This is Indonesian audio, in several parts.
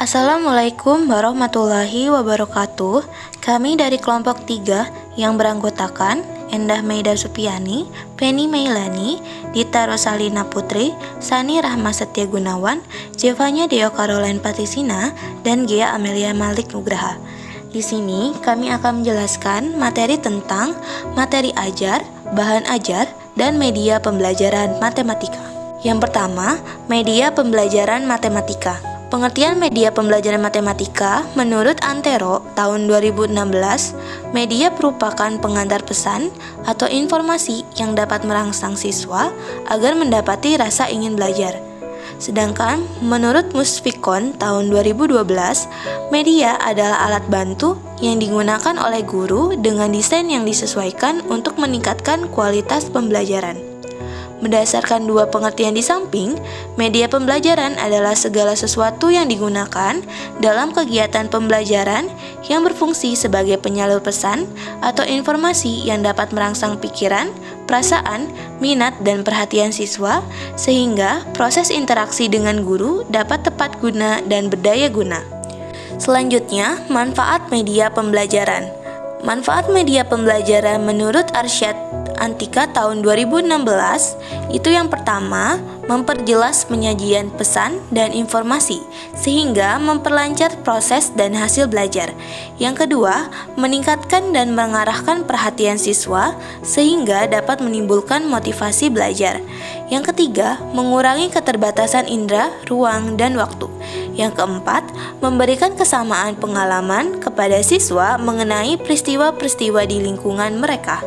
Assalamualaikum warahmatullahi wabarakatuh. Kami dari kelompok 3 yang beranggotakan Endah Maida Supiani, Penny Meilani, Dita Rosalina Putri, Sani Rahma Setia Gunawan, Jevanya Deo Caroline Patisina, dan Gia Amelia Malik Nugraha. Di sini kami akan menjelaskan materi tentang materi ajar, bahan ajar, dan media pembelajaran matematika. Yang pertama, media pembelajaran matematika. Pengertian media pembelajaran matematika menurut Antero tahun 2016, media merupakan pengantar pesan atau informasi yang dapat merangsang siswa agar mendapati rasa ingin belajar. Sedangkan menurut Musfikon tahun 2012, media adalah alat bantu yang digunakan oleh guru dengan desain yang disesuaikan untuk meningkatkan kualitas pembelajaran. Berdasarkan dua pengertian di samping, media pembelajaran adalah segala sesuatu yang digunakan dalam kegiatan pembelajaran yang berfungsi sebagai penyalur pesan atau informasi yang dapat merangsang pikiran, perasaan, minat, dan perhatian siswa sehingga proses interaksi dengan guru dapat tepat guna dan berdaya guna. Selanjutnya, manfaat media pembelajaran. Manfaat media pembelajaran menurut Arsyad Antika tahun 2016 itu yang pertama, memperjelas penyajian pesan dan informasi sehingga memperlancar proses dan hasil belajar. Yang kedua, meningkatkan dan mengarahkan perhatian siswa sehingga dapat menimbulkan motivasi belajar. Yang ketiga, mengurangi keterbatasan indera, ruang, dan waktu. Yang keempat, memberikan kesamaan pengalaman kepada siswa mengenai peristiwa-peristiwa di lingkungan mereka.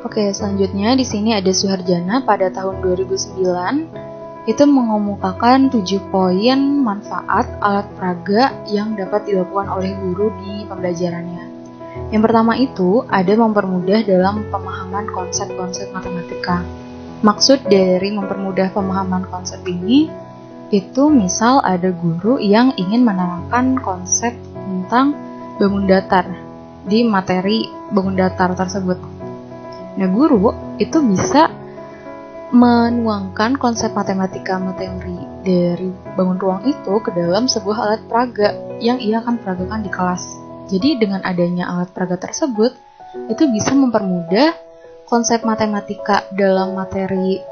Oke, selanjutnya di sini ada Suharjana pada tahun 2009 itu mengemukakan 7 poin manfaat alat peraga yang dapat dilakukan oleh guru di pembelajarannya. Yang pertama itu ada mempermudah dalam pemahaman konsep-konsep matematika. Maksud dari mempermudah pemahaman konsep ini itu misal ada guru yang ingin menerangkan konsep tentang bangun datar di materi bangun datar tersebut. Nah, guru itu bisa menuangkan konsep matematika materi dari bangun ruang itu ke dalam sebuah alat peraga yang ia akan peragakan di kelas. Jadi dengan adanya alat peraga tersebut, itu bisa mempermudah konsep matematika dalam materi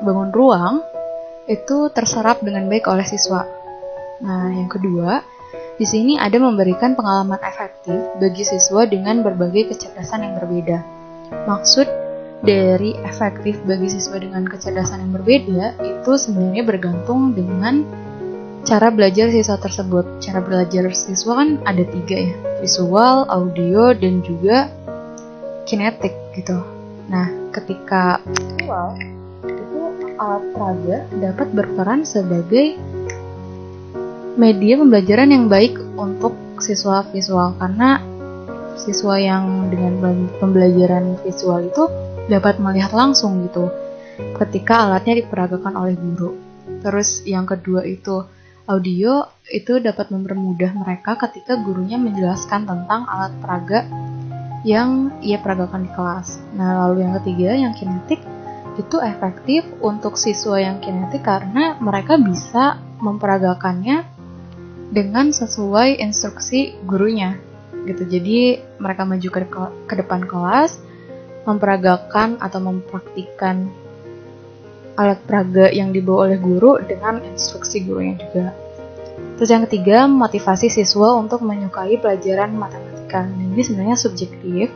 bangun ruang itu terserap dengan baik oleh siswa. Nah, yang kedua, di sini ada memberikan pengalaman efektif bagi siswa dengan berbagai kecerdasan yang berbeda. Maksud dari efektif bagi siswa dengan kecerdasan yang berbeda itu sebenarnya bergantung dengan cara belajar siswa tersebut. Cara belajar siswa kan ada 3 ya, visual, audio, dan juga kinetik gitu. Nah, ketika visual itu alat peraga dapat berperan sebagai media pembelajaran yang baik untuk siswa visual karena siswa yang dengan pembelajaran visual itu dapat melihat langsung gitu ketika alatnya diperagakan oleh guru. Terus yang kedua itu audio itu dapat mempermudah mereka ketika gurunya menjelaskan tentang alat peraga yang ia peragakan di kelas. Nah, lalu yang ketiga yang kinetik itu efektif untuk siswa yang kinetik karena mereka bisa memperagakannya dengan sesuai instruksi gurunya gitu. Jadi mereka maju ke depan kelas, memperagakan atau mempraktikkan alat peraga yang dibawa oleh guru dengan instruksi gurunya juga. Terus yang ketiga, motivasi siswa untuk menyukai pelajaran matematika. Nah, ini sebenarnya subjektif,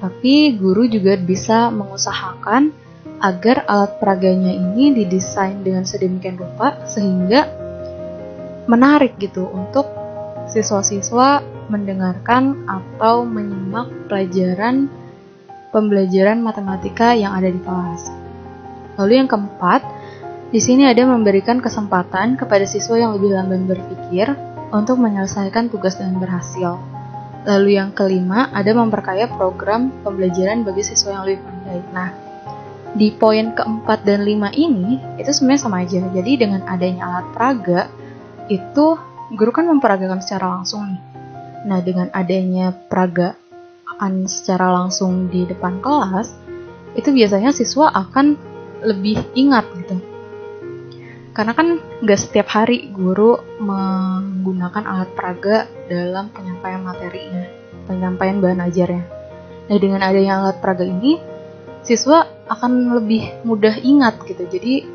tapi guru juga bisa mengusahakan agar alat peraganya ini didesain dengan sedemikian rupa sehingga menarik gitu untuk siswa-siswa mendengarkan atau menyimak pembelajaran matematika yang ada di kelas. Lalu yang keempat, di sini ada memberikan kesempatan kepada siswa yang lebih lamban berpikir untuk menyelesaikan tugas dengan berhasil. Lalu yang kelima, ada memperkaya program pembelajaran bagi siswa yang lebih pandai. Nah, di poin keempat dan 5 ini, itu sebenarnya sama aja. Jadi dengan adanya alat peraga, itu guru kan memperagakan secara langsung nih. Nah, dengan adanya peragaan secara langsung di depan kelas, itu biasanya siswa akan lebih ingat gitu. Karena kan nggak setiap hari guru menggunakan alat peraga dalam penyampaian materinya, penyampaian bahan ajarnya. Nah, dengan adanya alat peraga ini, siswa akan lebih mudah ingat gitu. Jadi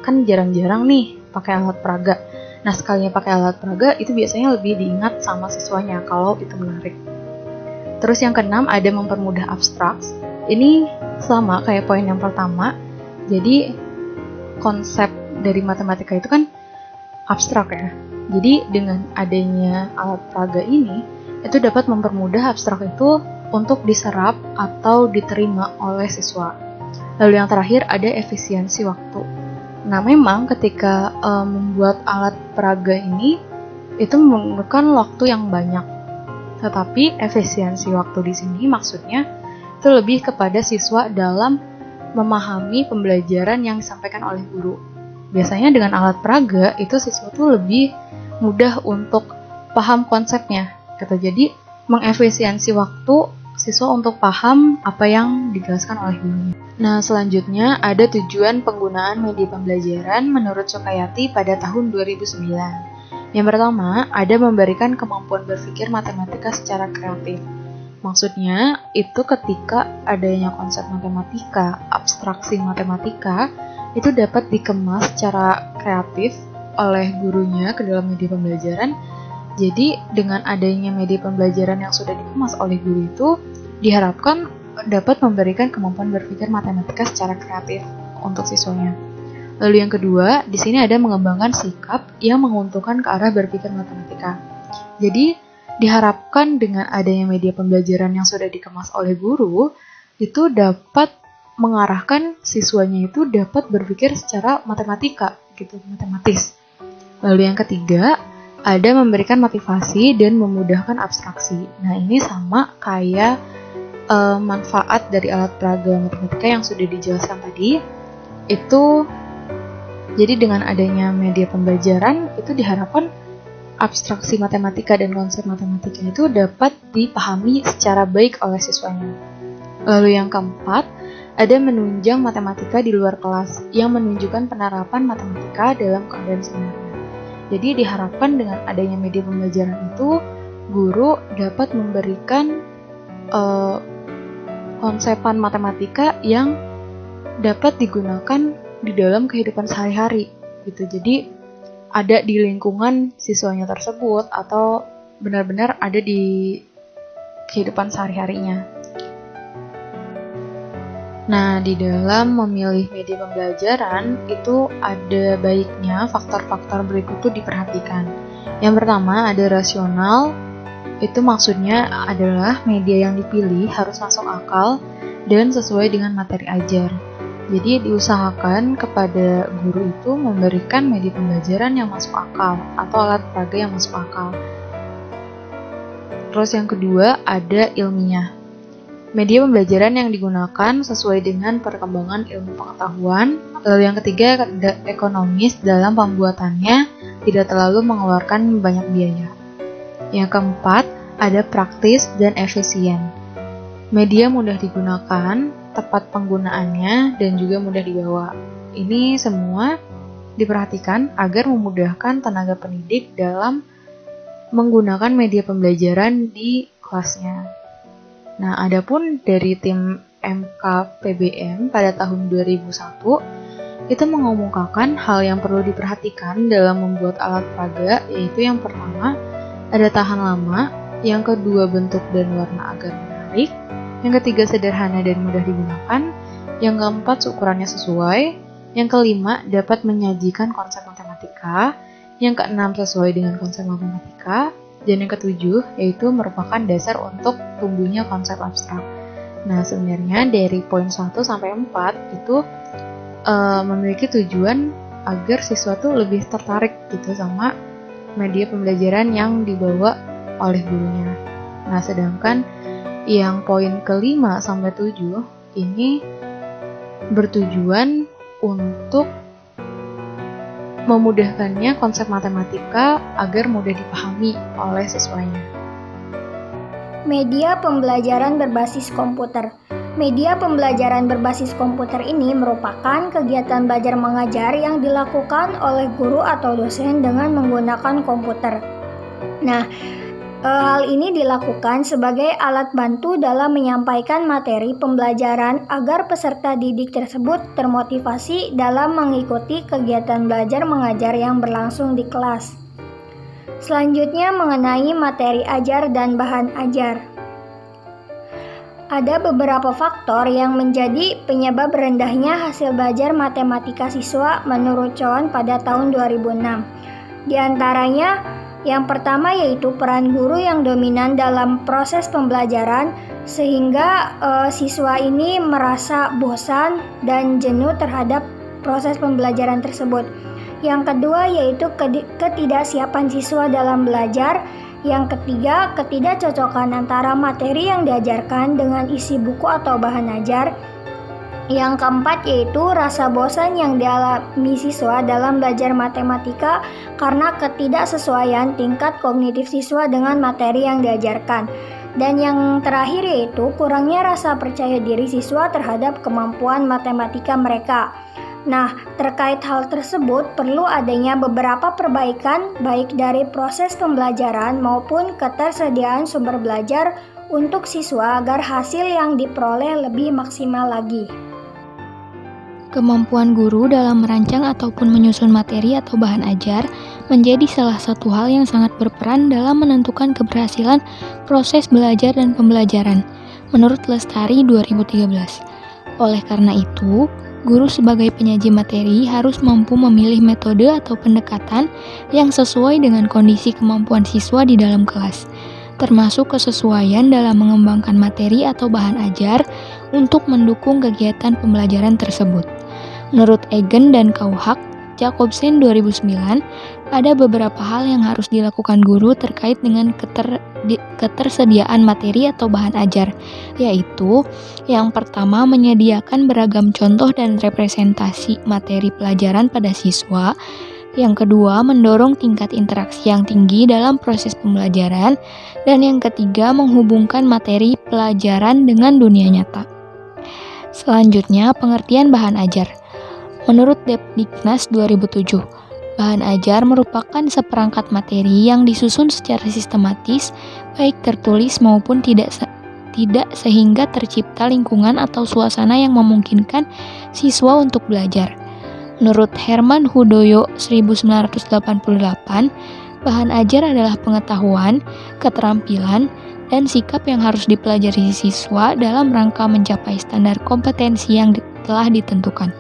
kan jarang-jarang nih pakai alat peraga. Nah, sekalinya pakai alat peraga itu biasanya lebih diingat sama siswanya kalau itu menarik. Terus yang keenam ada mempermudah abstraks. Ini sama kayak poin yang pertama. Jadi konsep dari matematika itu kan abstrak ya. Jadi dengan adanya alat peraga ini itu dapat mempermudah abstrak itu untuk diserap atau diterima oleh siswa. Lalu yang terakhir ada efisiensi waktu. Nah, memang ketika membuat alat peraga ini itu memerlukan waktu yang banyak. Tetapi efisiensi waktu di sini maksudnya itu lebih kepada siswa dalam memahami pembelajaran yang disampaikan oleh guru. Biasanya dengan alat peraga itu siswa tuh lebih mudah untuk paham konsepnya. Jadi mengefisiensi waktu siswa untuk paham apa yang dijelaskan oleh gurunya. Nah, selanjutnya ada tujuan penggunaan media pembelajaran menurut Sukayati pada tahun 2009. Yang pertama, ada memberikan kemampuan berpikir matematika secara kreatif. Maksudnya, itu ketika adanya konsep matematika, abstraksi matematika, itu dapat dikemas secara kreatif oleh gurunya ke dalam media pembelajaran. Jadi, dengan adanya media pembelajaran yang sudah dikemas oleh guru itu, diharapkan dapat memberikan kemampuan berpikir matematika secara kreatif untuk siswanya. Lalu yang kedua, di sini ada mengembangkan sikap yang menguntungkan ke arah berpikir matematika. Jadi, diharapkan dengan adanya media pembelajaran yang sudah dikemas oleh guru, itu dapat mengarahkan siswanya itu dapat berpikir secara matematika, gitu, matematis. Lalu yang ketiga, ada memberikan motivasi dan memudahkan abstraksi. Nah, ini sama kayak manfaat dari alat peraga matematika yang sudah dijelaskan tadi. Itu jadi dengan adanya media pembelajaran itu diharapkan abstraksi matematika dan konsep matematika itu dapat dipahami secara baik oleh siswanya. Lalu yang keempat, ada menunjang matematika di luar kelas yang menunjukkan penerapan matematika dalam keadaan sebenarnya. Jadi diharapkan dengan adanya media pembelajaran itu, guru dapat memberikan konsepan matematika yang dapat digunakan di dalam kehidupan sehari-hari. Gitu. Jadi ada di lingkungan siswanya tersebut atau benar-benar ada di kehidupan sehari-harinya. Nah, di dalam memilih media pembelajaran itu ada baiknya faktor-faktor berikut itu diperhatikan. Yang pertama ada rasional, itu maksudnya adalah media yang dipilih harus masuk akal dan sesuai dengan materi ajar. Jadi diusahakan kepada guru itu memberikan media pembelajaran yang masuk akal atau alat peraga yang masuk akal. Terus yang kedua ada ilmiah. Media pembelajaran yang digunakan sesuai dengan perkembangan ilmu pengetahuan. Lalu yang ketiga ada ekonomis dalam pembuatannya, tidak terlalu mengeluarkan banyak biaya. Yang keempat ada praktis dan efisien. Media mudah digunakan, tepat penggunaannya, dan juga mudah dibawa. Ini semua diperhatikan agar memudahkan tenaga pendidik dalam menggunakan media pembelajaran di kelasnya. Nah, adapun dari tim MKPBM pada tahun 2001, itu mengemukakan hal yang perlu diperhatikan dalam membuat alat peraga, yaitu yang pertama, ada tahan lama, yang kedua bentuk dan warna agar menarik, yang ketiga sederhana dan mudah digunakan, yang keempat ukurannya sesuai, yang kelima dapat menyajikan konsep matematika, yang keenam sesuai dengan konsep matematika, dan yang ketujuh yaitu merupakan dasar untuk tumbuhnya konsep abstrak. Nah, sebenarnya dari poin 1 sampai 4 itu memiliki tujuan agar siswa tuh lebih tertarik gitu sama media pembelajaran yang dibawa oleh gurunya. Nah, sedangkan yang poin ke-5 sampai 7 ini bertujuan untuk memudahkannya konsep matematika agar mudah dipahami oleh siswanya. Media pembelajaran berbasis komputer. Media pembelajaran berbasis komputer ini merupakan kegiatan belajar mengajar yang dilakukan oleh guru atau dosen dengan menggunakan komputer. Nah, hal ini dilakukan sebagai alat bantu dalam menyampaikan materi pembelajaran agar peserta didik tersebut termotivasi dalam mengikuti kegiatan belajar mengajar yang berlangsung di kelas. Selanjutnya mengenai materi ajar dan bahan ajar. Ada beberapa faktor yang menjadi penyebab rendahnya hasil belajar matematika siswa menurut Cowan pada tahun 2006. Di antaranya, yang pertama yaitu peran guru yang dominan dalam proses pembelajaran sehingga siswa ini merasa bosan dan jenuh terhadap proses pembelajaran tersebut. Yang kedua yaitu ketidaksiapan siswa dalam belajar. Yang ketiga, ketidakcocokan antara materi yang diajarkan dengan isi buku atau bahan ajar. Yang keempat yaitu rasa bosan yang dialami siswa dalam belajar matematika karena ketidaksesuaian tingkat kognitif siswa dengan materi yang diajarkan. Dan yang terakhir yaitu kurangnya rasa percaya diri siswa terhadap kemampuan matematika mereka. Nah, terkait hal tersebut perlu adanya beberapa perbaikan baik dari proses pembelajaran maupun ketersediaan sumber belajar untuk siswa agar hasil yang diperoleh lebih maksimal lagi. Kemampuan guru dalam merancang ataupun menyusun materi atau bahan ajar menjadi salah satu hal yang sangat berperan dalam menentukan keberhasilan proses belajar dan pembelajaran, menurut Lestari 2013. Oleh karena itu, guru sebagai penyaji materi harus mampu memilih metode atau pendekatan yang sesuai dengan kondisi kemampuan siswa di dalam kelas, termasuk kesesuaian dalam mengembangkan materi atau bahan ajar untuk mendukung kegiatan pembelajaran tersebut. Menurut Egen dan Kauhak, Jacobsen 2009, ada beberapa hal yang harus dilakukan guru terkait dengan ketersediaan materi atau bahan ajar, yaitu yang pertama menyediakan beragam contoh dan representasi materi pelajaran pada siswa, yang kedua mendorong tingkat interaksi yang tinggi dalam proses pembelajaran, dan yang ketiga menghubungkan materi pelajaran dengan dunia nyata. Selanjutnya, pengertian bahan ajar. Menurut Depdiknas 2007, bahan ajar merupakan seperangkat materi yang disusun secara sistematis, baik tertulis maupun tidak sehingga tercipta lingkungan atau suasana yang memungkinkan siswa untuk belajar. Menurut Herman Hudoyo 1988, bahan ajar adalah pengetahuan, keterampilan, dan sikap yang harus dipelajari siswa dalam rangka mencapai standar kompetensi yang telah ditentukan.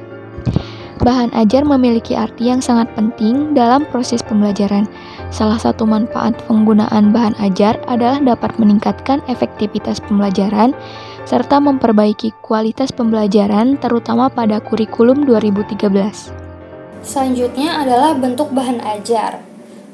Bahan ajar memiliki arti yang sangat penting dalam proses pembelajaran. Salah satu manfaat penggunaan bahan ajar adalah dapat meningkatkan efektivitas pembelajaran serta memperbaiki kualitas pembelajaran terutama pada kurikulum 2013. Selanjutnya adalah bentuk bahan ajar.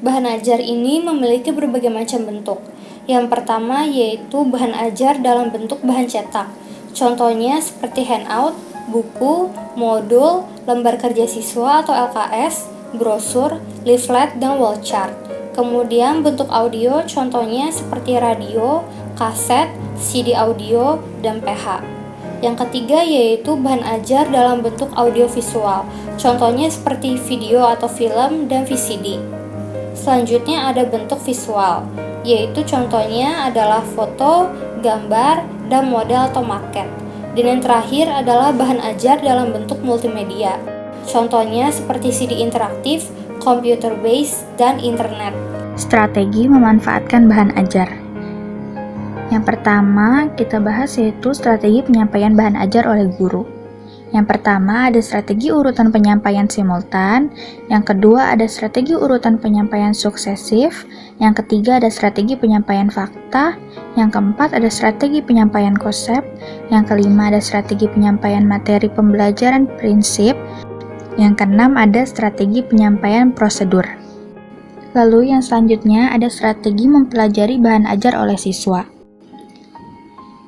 Bahan ajar ini memiliki berbagai macam bentuk. Yang pertama yaitu bahan ajar dalam bentuk bahan cetak. Contohnya seperti handout, buku, modul, lembar kerja siswa atau LKS, brosur, leaflet, dan wall chart. Kemudian bentuk audio contohnya seperti radio, kaset, CD audio, dan PH. Yang ketiga yaitu bahan ajar dalam bentuk audiovisual. Contohnya seperti video atau film dan VCD. Selanjutnya ada bentuk visual, yaitu contohnya adalah foto, gambar, dan model atau maket. Dan yang terakhir adalah bahan ajar dalam bentuk multimedia. Contohnya seperti CD interaktif, computer based, dan internet. Strategi memanfaatkan bahan ajar. Yang pertama kita bahas yaitu strategi penyampaian bahan ajar oleh guru. Yang pertama ada strategi urutan penyampaian simultan, yang kedua ada strategi urutan penyampaian suksesif, yang ketiga ada strategi penyampaian fakta, yang keempat ada strategi penyampaian konsep, yang kelima ada strategi penyampaian materi pembelajaran prinsip, yang keenam ada strategi penyampaian prosedur. Lalu yang selanjutnya ada strategi mempelajari bahan ajar oleh siswa.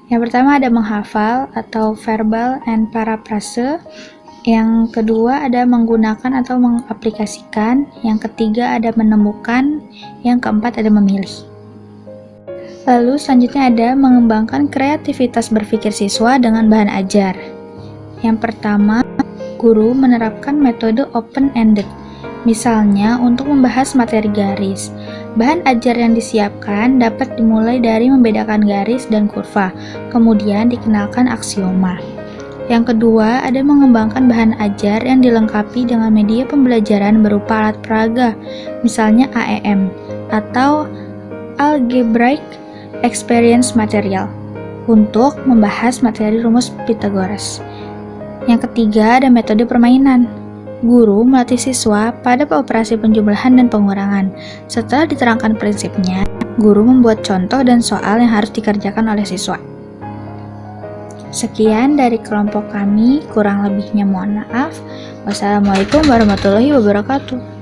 Yang pertama ada menghafal atau verbal and paraphrase. Yang kedua ada menggunakan atau mengaplikasikan. Yang ketiga ada menemukan. Yang keempat ada memilih. Lalu selanjutnya ada mengembangkan kreativitas berpikir siswa dengan bahan ajar. Yang pertama, guru menerapkan metode open-ended. Misalnya, untuk membahas materi garis, bahan ajar yang disiapkan dapat dimulai dari membedakan garis dan kurva, kemudian dikenalkan aksioma. Yang kedua, ada mengembangkan bahan ajar yang dilengkapi dengan media pembelajaran berupa alat peraga, misalnya AEM, atau Algebraic Experience Material, untuk membahas materi rumus Pythagoras. Yang ketiga, ada metode permainan. Guru melatih siswa pada operasi penjumlahan dan pengurangan. Setelah diterangkan prinsipnya, guru membuat contoh dan soal yang harus dikerjakan oleh siswa. Sekian dari kelompok kami, kurang lebihnya mohon maaf. Wassalamualaikum warahmatullahi wabarakatuh.